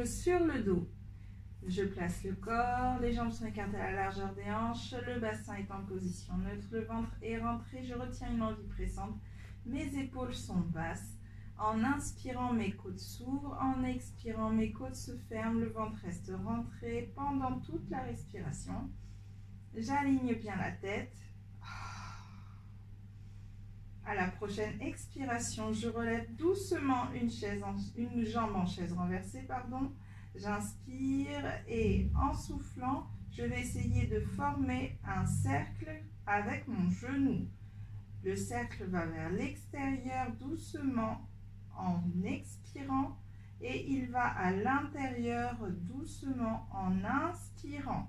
allonge sur le dos. Je place le corps, les jambes sont écartées à la largeur des hanches, le bassin est en position neutre, le ventre est rentré, je retiens une envie pressante, mes épaules sont basses. En inspirant, mes côtes s'ouvrent, en expirant, mes côtes se ferment, le ventre reste rentré pendant toute la respiration. J'aligne bien la tête. À la prochaine expiration, je relève doucement une jambe en chaise renversée, J'inspire et en soufflant, je vais essayer de former un cercle avec mon genou. Le cercle va vers l'extérieur doucement en expirant et il va à l'intérieur doucement en inspirant.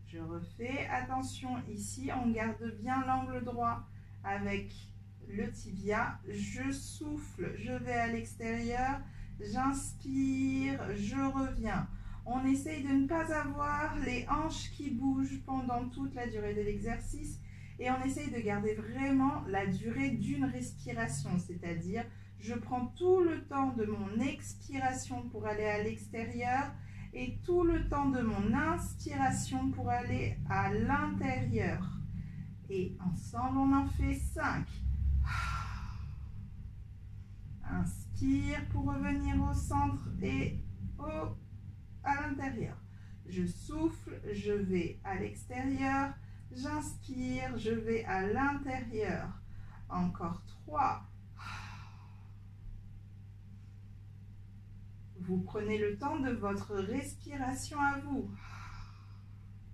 Je refais, attention ici, on garde bien l'angle droit avec le tibia. Je souffle, je vais à l'extérieur. J'inspire, je reviens. On essaye de ne pas avoir les hanches qui bougent pendant toute la durée de l'exercice et on essaye de garder vraiment la durée d'une respiration, c'est-à-dire je prends tout le temps de mon expiration pour aller à l'extérieur et tout le temps de mon inspiration pour aller à l'intérieur. Et ensemble, on en fait 5. Inspire pour revenir au centre et à l'intérieur. Je souffle, je vais à l'extérieur. J'inspire, je vais à l'intérieur. Encore 3. Vous prenez le temps de votre respiration à vous.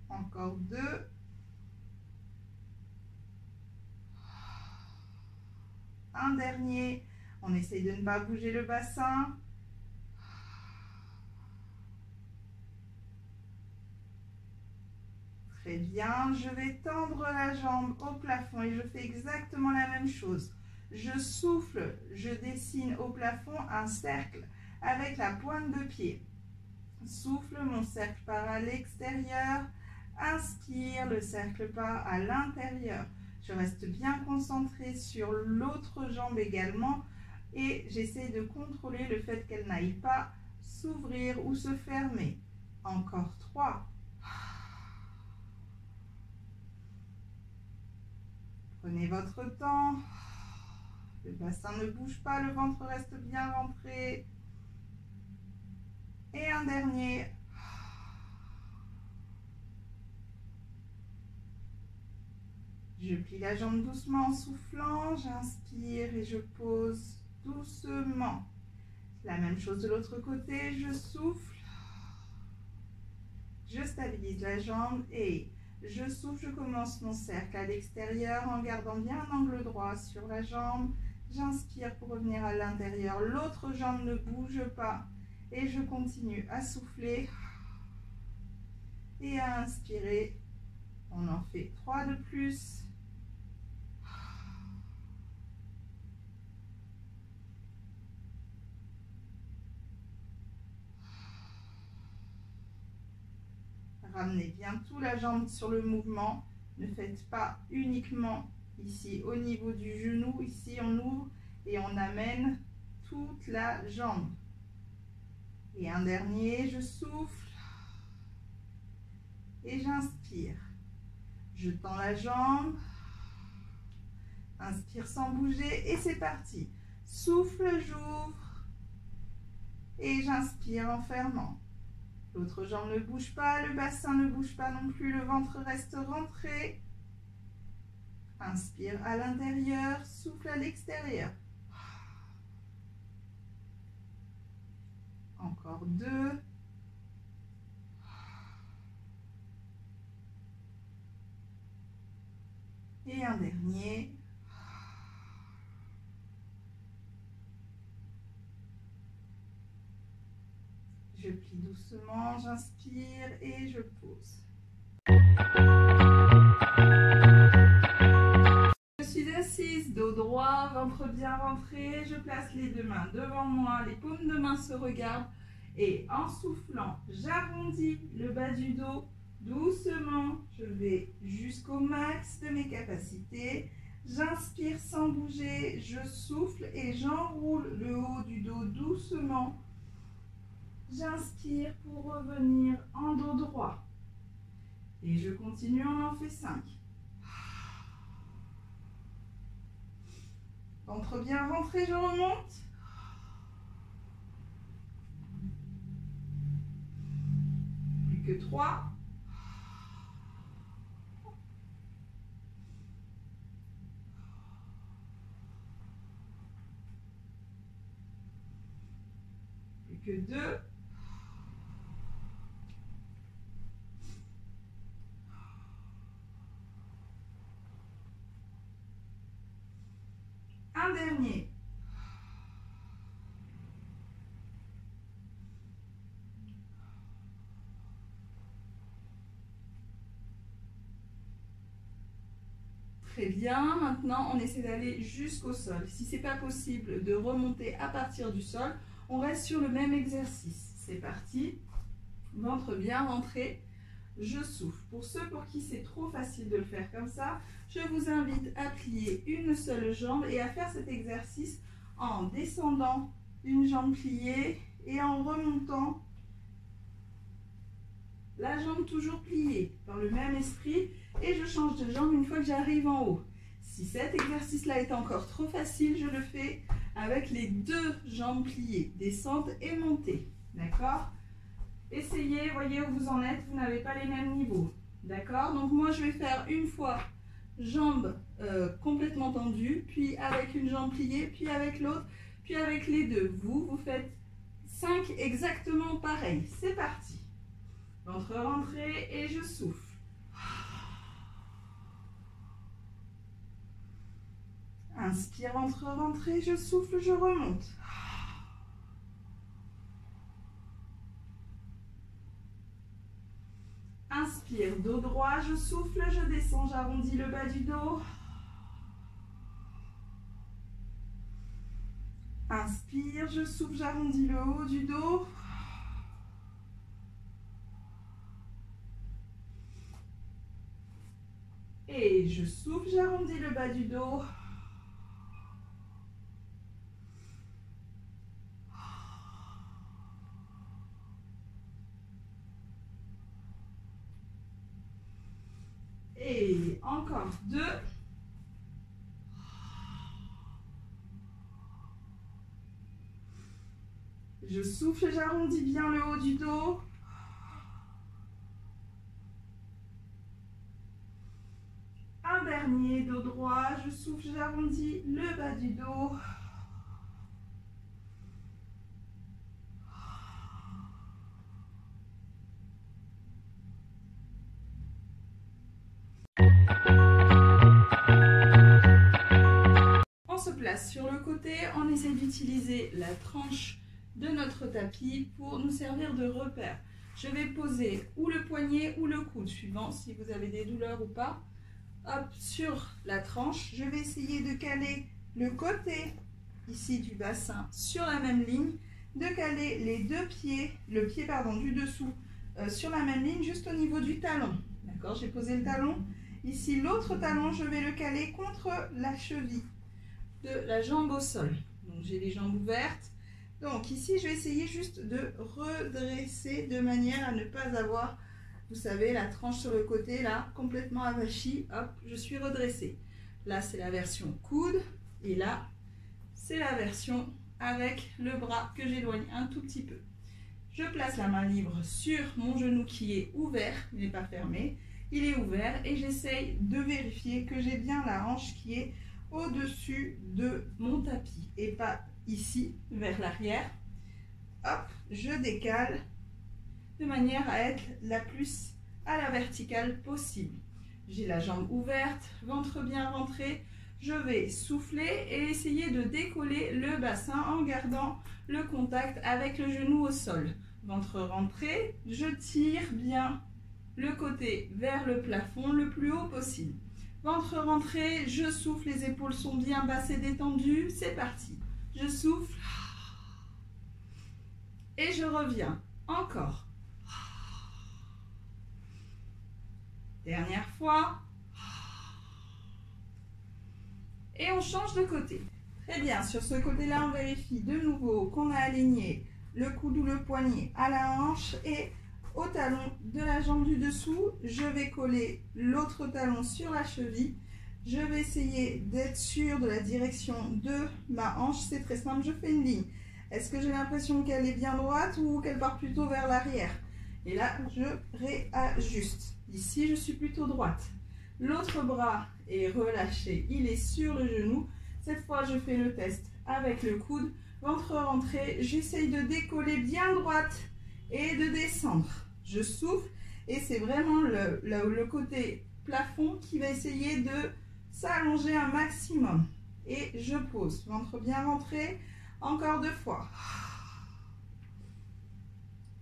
Encore 2. Un dernier. On essaye de ne pas bouger le bassin. Très bien. Je vais tendre la jambe au plafond et je fais exactement la même chose. Je souffle, je dessine au plafond un cercle avec la pointe de pied. Souffle, mon cercle part à l'extérieur. Inspire, le cercle part à l'intérieur. Je reste bien concentrée sur l'autre jambe également et j'essaie de contrôler le fait qu'elle n'aille pas s'ouvrir ou se fermer. Encore 3. Prenez votre temps. Le bassin ne bouge pas, le ventre reste bien rentré. Et un dernier. Je plie la jambe doucement en soufflant, j'inspire et je pose doucement. La même chose de l'autre côté, je souffle. Je stabilise la jambe et je souffle, je commence mon cercle à l'extérieur en gardant bien un angle droit sur la jambe. J'inspire pour revenir à l'intérieur, l'autre jambe ne bouge pas. Et je continue à souffler et à inspirer. On en fait 3 de plus. Ramenez bien tout la jambe sur le mouvement. Ne faites pas uniquement ici au niveau du genou. Ici, on ouvre et on amène toute la jambe. Et un dernier, je souffle et j'inspire. Je tends la jambe, inspire sans bouger et c'est parti. Souffle, j'ouvre et j'inspire en fermant. L'autre jambe ne bouge pas, le bassin ne bouge pas non plus, le ventre reste rentré. Inspire à l'intérieur, souffle à l'extérieur. Encore 2. Et un dernier. Je plie doucement, j'inspire et je pose. Je suis assise, dos droit, ventre bien rentré. Je place les 2 mains devant moi, les paumes de main se regardent. Et en soufflant, j'arrondis le bas du dos. Doucement, je vais jusqu'au max de mes capacités. J'inspire sans bouger, je souffle et j'enroule le haut du dos doucement. J'inspire pour revenir en dos droit. Et je continue, on en fait 5. Ventre bien rentré, je remonte. Plus que 3. Plus que 2. Un dernier. Très bien, maintenant on essaie d'aller jusqu'au sol. Si ce n'est pas possible de remonter à partir du sol, on reste sur le même exercice. C'est parti. Ventre bien rentré, je souffle. Pour ceux pour qui c'est trop facile de le faire comme ça, je vous invite à plier une seule jambe et à faire cet exercice en descendant une jambe pliée et en remontant la jambe toujours pliée dans le même esprit et je change de jambe une fois que j'arrive en haut. Si cet exercice-là est encore trop facile, je le fais avec les 2 jambes pliées, descente et montée. D'accord? Essayez, voyez où vous en êtes, vous n'avez pas les mêmes niveaux. D'accord? Donc moi je vais faire une fois jambe complètement tendue, puis avec une jambe pliée, puis avec l'autre, puis avec les 2. Vous faites 5 exactement pareil. C'est parti. Ventre rentré et je souffle. Inspire, ventre rentré, je souffle, je remonte. Inspire, dos droit, je souffle, je descends, j'arrondis le bas du dos. Inspire, je souffle, j'arrondis le haut du dos. Et je souffle, j'arrondis le bas du dos. Et encore 2. Je souffle, j'arrondis bien le haut du dos. Un dernier, dos droit, je souffle, j'arrondis le bas du dos. On se place sur le côté, on essaie d'utiliser la tranche de notre tapis pour nous servir de repère. Je vais poser ou le poignet ou le coude, suivant si vous avez des douleurs ou pas. Hop, sur la tranche, je vais essayer de caler le côté ici du bassin sur la même ligne, de caler les 2 pieds, le pied du dessous sur la même ligne, juste au niveau du talon. D'accord, j'ai posé le talon. Ici, l'autre talon, je vais le caler contre la cheville de la jambe au sol. Donc, j'ai les jambes ouvertes. Donc, ici, je vais essayer juste de redresser de manière à ne pas avoir, vous savez, la tranche sur le côté, là, complètement avachie. Hop, je suis redressée. Là, c'est la version coude. Et là, c'est la version avec le bras que j'éloigne un tout petit peu. Je place la main libre sur mon genou qui est ouvert, il n'est pas fermé. Il est ouvert et j'essaye de vérifier que j'ai bien la hanche qui est au-dessus de mon tapis et pas ici vers l'arrière. Hop, je décale de manière à être la plus à la verticale possible. J'ai la jambe ouverte, ventre bien rentré. Je vais souffler et essayer de décoller le bassin en gardant le contact avec le genou au sol. Ventre rentré, je tire bien le côté vers le plafond le plus haut possible. Ventre rentré, je souffle, les épaules sont bien basses et détendues. C'est parti. Je souffle et je reviens. Encore. Dernière fois. Et on change de côté. Très bien, sur ce côté-là, on vérifie de nouveau qu'on a aligné le coude ou le poignet à la hanche et au talon de la jambe du dessous. Je vais coller l'autre talon sur la cheville. Je vais essayer d'être sûre de la direction de ma hanche. C'est très simple, je fais une ligne. Est-ce que j'ai l'impression qu'elle est bien droite ou qu'elle part plutôt vers l'arrière? Et là, je réajuste. Ici, je suis plutôt droite. L'autre bras est relâché, il est sur le genou. Cette fois, je fais le test avec le coude. Ventre rentré, j'essaye de décoller bien droite et de descendre. Je souffle et c'est vraiment le côté plafond qui va essayer de s'allonger un maximum. Et je pose, ventre bien rentré, encore 2 fois.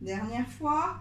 Dernière fois.